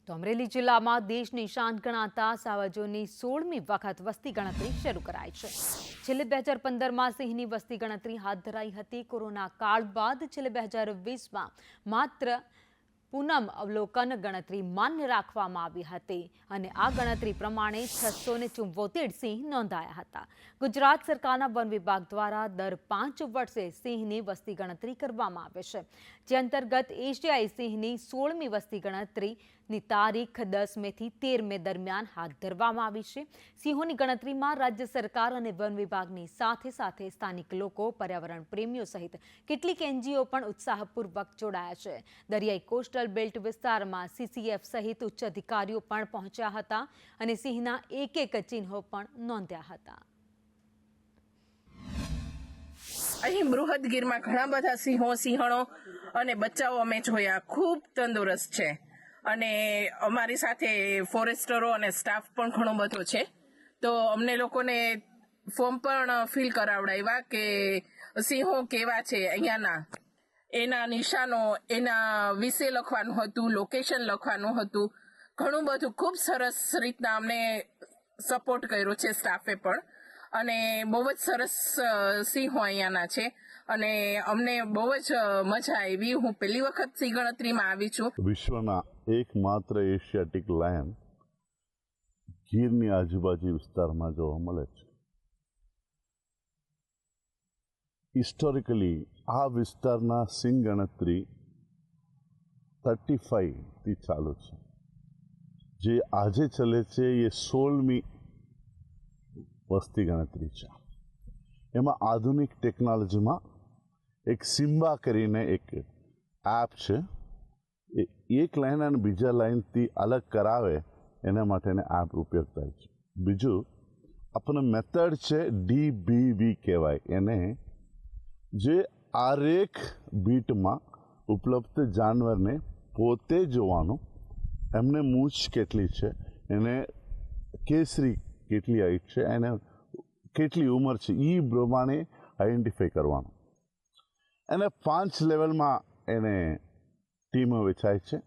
તો અમરેલી જિલ્લામાં દેશની શાન ગણાતા સાવજોની 16મી વખત વસ્તી ગણતરી શરૂ કરાઈ છે। છેલ્લે 2015માં સિંહની વસ્તી ગણતરી હાથ ધરાઈ હતી। કોરોના કાળ બાદ છેલ્લે 2020માં માત્ર પૂનમ અવલોકન ગણતરી માન્ય રાખવામાં આવી હતી અને આ ગણતરી પ્રમાણે 674 સિંહ નોંધાયા હતા। ગુજરાત સરકારના વન વિભાગ દ્વારા દર 5 વર્ષે સિંહની વસ્તી ગણતરી કરવામાં આવે છે, જે અંતર્ગત એશિયાઈ સિંહની 16મી વસ્તી ગણતરીની તારીખ 10 મેથી 13 મે દરમિયાન હાથ ધરવામાં આવી છે। સિંહોની ગણતરીમાં રાજ્ય સરકાર અને વન વિભાગની સાથે સાથે સ્થાનિક લોકો, પર્યાવરણ પ્રેમીઓ સહિત કેટલીક એનજીઓ પણ ઉત્સાહપૂર્વક જોડાયા છે। દરિયાઈ કોસ્ટલ બેલ્ટ વિસ્તારમાં સીસીએફ સહિત ઉચ્ચ અધિકારીઓ પણ પહોંચ્યા હતા અને સિંહના એક ચિહ્નો પણ નોંધ્યા હતા। અહીં બૃહદગીરમાં ઘણા બધા સિંહો, સિંહણો અને બચ્ચાઓ અમે જોયા। ખૂબ તંદુરસ્ત છે અને અમારી સાથે ફોરેસ્ટરો અને સ્ટાફ પણ ઘણો બધો છે। તો અમને લોકોને ફોર્મ પણ ફિલ કરાવડાવ્યા કે સિંહો કેવા છે અહીંયાના, એના નિશાનો, એના વિશે લખવાનું હતું, લોકેશન લખવાનું હતું। ઘણું બધું ખૂબ સરસ રીતના અમને સપોર્ટ કર્યો છે સ્ટાફે પણ, અને બહુ જ સરસ સિંહો અહીંયાના છે અને અમને બહુ જ મજા આવી। હું પહેલી વખત સિંહ ગણતરીમાં આવી છું। વિશ્વના એકમાત્ર એશિયાટિક લાયન ગીરની આજુબાજુ વિસ્તારમાં જોવા મળે છે। હિસ્ટોરિકલી આ વિસ્તારના સિંહ ગણતરી 35થી ચાલુ છે, જે આજે ચાલે છે એ 16મી વસ્તી ગણતરી છે। એમાં આધુનિક ટેકનોલોજીમાં એક સિમ્બા કરીને એક એપ છે, એ એક લાઈન અને બીજા લાઈનથી અલગ કરાવે એના માટેને એપ ઉપયોગ થાય છે। બીજું આપણને મેથડ છે DBV કહેવાય એને, જે આરેક બીટમાં ઉપલબ્ધ જાનવરને પોતે જોવાનું, એમને મૂછ કેટલી છે, એને કેસરી કેટલી હાઈટ છે, એને કેટલી ઉંમર છે, એ પ્રમાણે આઈડેન્ટિફાઈ કરવાનું। એને 5 લેવલમાં એને ટીમો વેચાય છે।